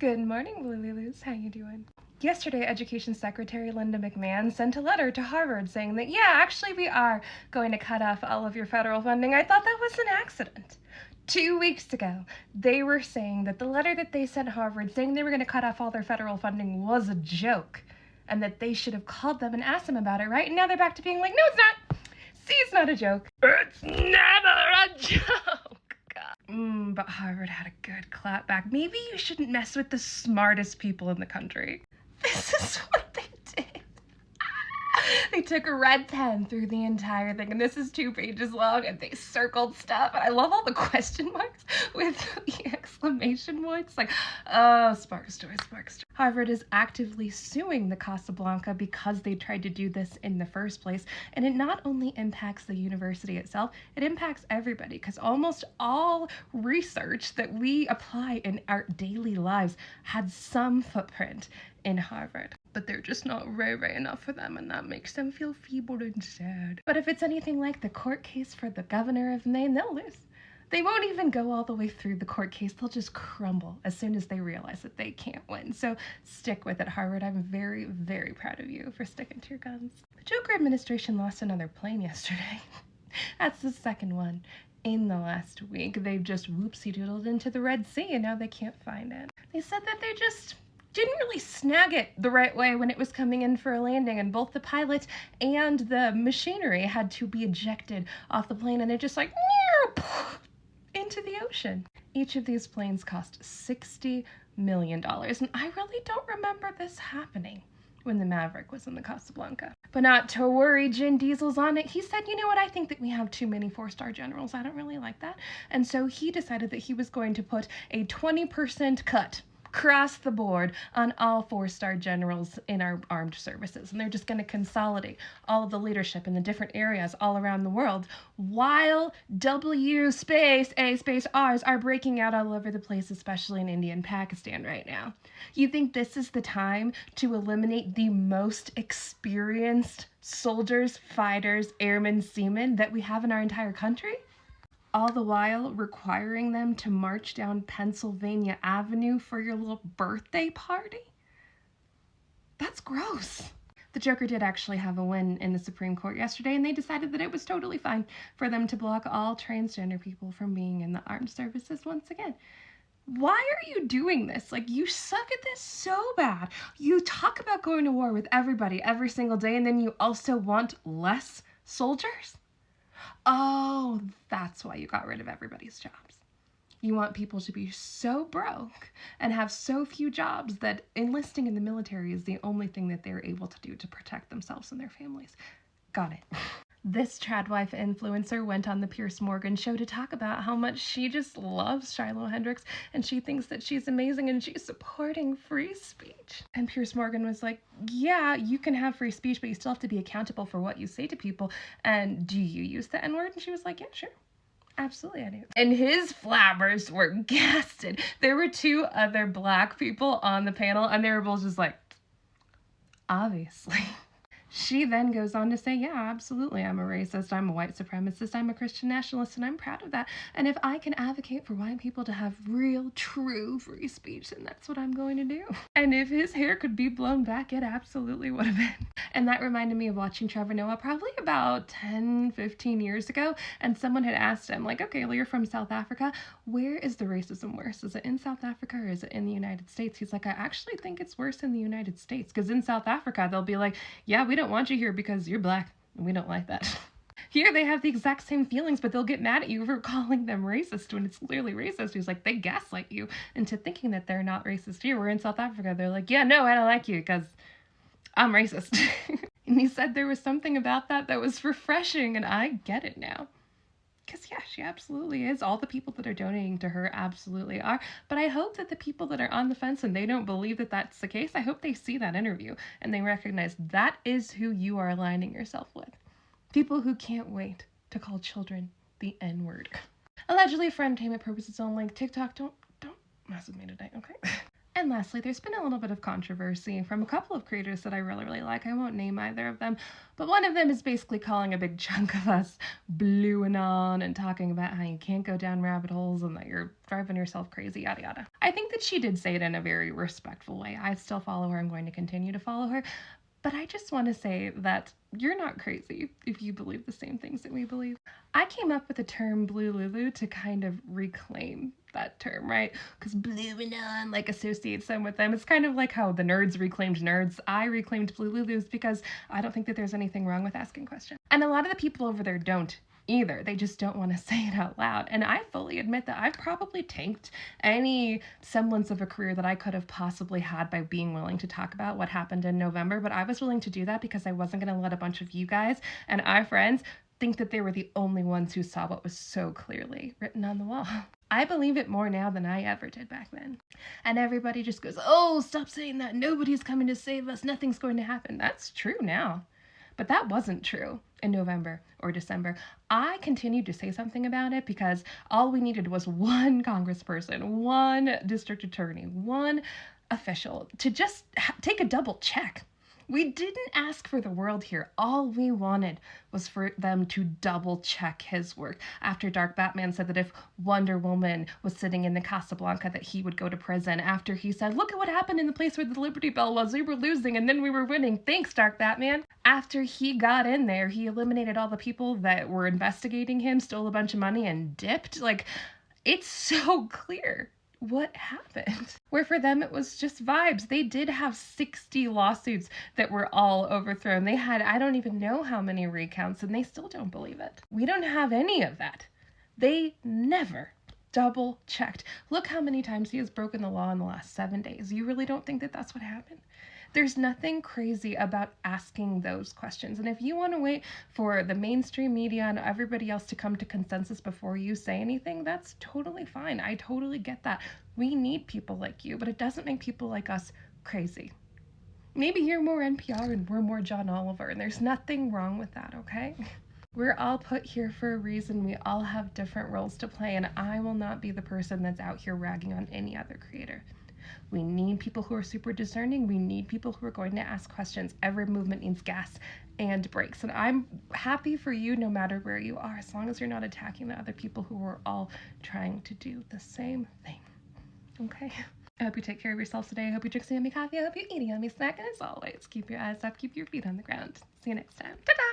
Good morning, Blululus. How you doing? Yesterday, Education Secretary Linda McMahon sent a letter to Harvard saying that, yeah, actually we are going to cut off all of your federal funding. I thought that was an accident. 2 weeks ago, they were saying that the letter that they sent Harvard saying they were going to cut off all their federal funding was a joke and that they should have called them and asked them about it, right? And now they're back to being like, no, it's not. See, it's not a joke. It's never a joke. But Harvard had a good clapback. Maybe you shouldn't mess with the smartest people in the country. This is what they did. They took a red pen through the entire thing, and this is 2 pages long, and they circled stuff, and I love all the question marks with the exclamation points, like, oh, spark story. Harvard is actively suing the Casablanca because they tried to do this in the first place, and it not only impacts the university itself, it impacts everybody, because almost all research that we apply in our daily lives had some footprint in Harvard. But they're just not rare enough for them, and that makes them feel feeble and sad. But if it's anything like the court case for the governor of Maine, they'll lose. They won't even go all the way through the court case. They'll just crumble as soon as they realize that they can't win. So stick with it, Harvard. I'm very, very proud of you for sticking to your guns. The Joker administration lost another plane yesterday. That's the second one in the last week. They've just whoopsie-doodled into the Red Sea, and now they can't find it. They said that they just didn't really snag it the right way when it was coming in for a landing, and both the pilot and the machinery had to be ejected off the plane, and it just like into the ocean. Each of these planes cost $60 million, and I really don't remember this happening when the Maverick was in the Casablanca. But not to worry, Vin Diesel's on it. He said, you know what, I think that we have too many 4-star generals. I don't really like that. And so he decided that he was going to put a 20% cut across the board on all 4-star generals in our armed services. And they're just going to consolidate all of the leadership in the different areas all around the world while W space A space R's are breaking out all over the place, especially in India and Pakistan right now. You think this is the time to eliminate the most experienced soldiers, fighters, airmen, seamen that we have in our entire country? All the while requiring them to march down Pennsylvania Avenue for your little birthday party? That's gross. The Joker did actually have a win in the Supreme Court yesterday, and they decided that it was totally fine for them to block all transgender people from being in the armed services once again. Why are you doing this? Like, you suck at this so bad. You talk about going to war with everybody every single day, and then you also want less soldiers? Oh, that's why you got rid of everybody's jobs. You want people to be so broke and have so few jobs that enlisting in the military is the only thing that they're able to do to protect themselves and their families. Got it. This tradwife influencer went on the Piers Morgan show to talk about how much she just loves Shiloh Hendrix and she thinks that she's amazing and she's supporting free speech. And Piers Morgan was like, yeah, you can have free speech, but you still have to be accountable for what you say to people. And do you use the N-word? And she was like, yeah, sure. Absolutely, I do. And his flabbers were gasted. There were 2 other black people on the panel, and they were both just like, obviously. She then goes on to say, yeah, absolutely, I'm a racist, I'm a white supremacist, I'm a Christian nationalist, and I'm proud of that. And if I can advocate for white people to have real, true free speech, then that's what I'm going to do. And if his hair could be blown back, it absolutely would have been. And that reminded me of watching Trevor Noah probably about 10, 15 years ago, and someone had asked him, like, okay, well, you're from South Africa, where is the racism worse? Is it in South Africa or is it in the United States? He's like, I actually think it's worse in the United States, because in South Africa, they'll be like, yeah, we don't want you here because you're black, and we don't like that. Here they have the exact same feelings, but they'll get mad at you for calling them racist when it's clearly racist. He's like, they gaslight you into thinking that they're not racist here. We're in South Africa. They're like, yeah, no, I don't like you because I'm racist. And he said there was something about that was refreshing, and I get it now. Because, yeah, she absolutely is. All the people that are donating to her absolutely are. But I hope that the people that are on the fence and they don't believe that that's the case, I hope they see that interview and they recognize that is who you are aligning yourself with. People who can't wait to call children the N-word. Allegedly for entertainment purposes only. TikTok, don't mess with me today, okay? And lastly, there's been a little bit of controversy from a couple of creators that I really, really like. I won't name either of them, but one of them is basically calling a big chunk of us blue and on and talking about how you can't go down rabbit holes and that you're driving yourself crazy, yada yada. I think that she did say it in a very respectful way. I still follow her. I'm going to continue to follow her. But I just want to say that you're not crazy if you believe the same things that we believe. I came up with the term Blululu to kind of reclaim that term, right? Because blue and on like associates them with them. It's kind of like how the nerds reclaimed nerds. I reclaimed Blululus because I don't think that there's anything wrong with asking questions. And a lot of the people over there don't either. They just don't want to say it out loud. And I fully admit that I've probably tanked any semblance of a career that I could have possibly had by being willing to talk about what happened in November. But I was willing to do that because I wasn't going to let a bunch of you guys and our friends think that they were the only ones who saw what was so clearly written on the wall. I believe it more now than I ever did back then. And everybody just goes, oh, stop saying that. Nobody's coming to save us. Nothing's going to happen. That's true now. But that wasn't true in November or December. I continued to say something about it because all we needed was one congressperson, one district attorney, one official to just take a double check. We didn't ask for the world here. All we wanted was for them to double check his work. After Dark Batman said that if Wonder Woman was sitting in the Casablanca that he would go to prison. After he said, look at what happened in the place where the Liberty Bell was. We were losing and then we were winning. Thanks, Dark Batman. After he got in there, he eliminated all the people that were investigating him, stole a bunch of money and dipped. Like, it's so clear what happened. Where for them it was just vibes. They did have 60 lawsuits that were all overthrown. They had I don't even know how many recounts and they still don't believe it. We don't have any of that. They never double checked. Look how many times he has broken the law in the last 7 days. You really don't think that that's what happened? There's nothing crazy about asking those questions. And if you want to wait for the mainstream media and everybody else to come to consensus before you say anything, that's totally fine. I totally get that. We need people like you, but it doesn't make people like us crazy. Maybe you're more NPR and we're more John Oliver, and there's nothing wrong with that, okay? We're all put here for a reason. We all have different roles to play, and I will not be the person that's out here ragging on any other creator. We need people who are super discerning. We need people who are going to ask questions. Every movement needs gas and brakes. And I'm happy for you no matter where you are, as long as you're not attacking the other people who are all trying to do the same thing. Okay? I hope you take care of yourself today. I hope you drink some yummy coffee. I hope you eat a yummy snack. And as always, keep your eyes up, keep your feet on the ground. See you next time. Ta-ta!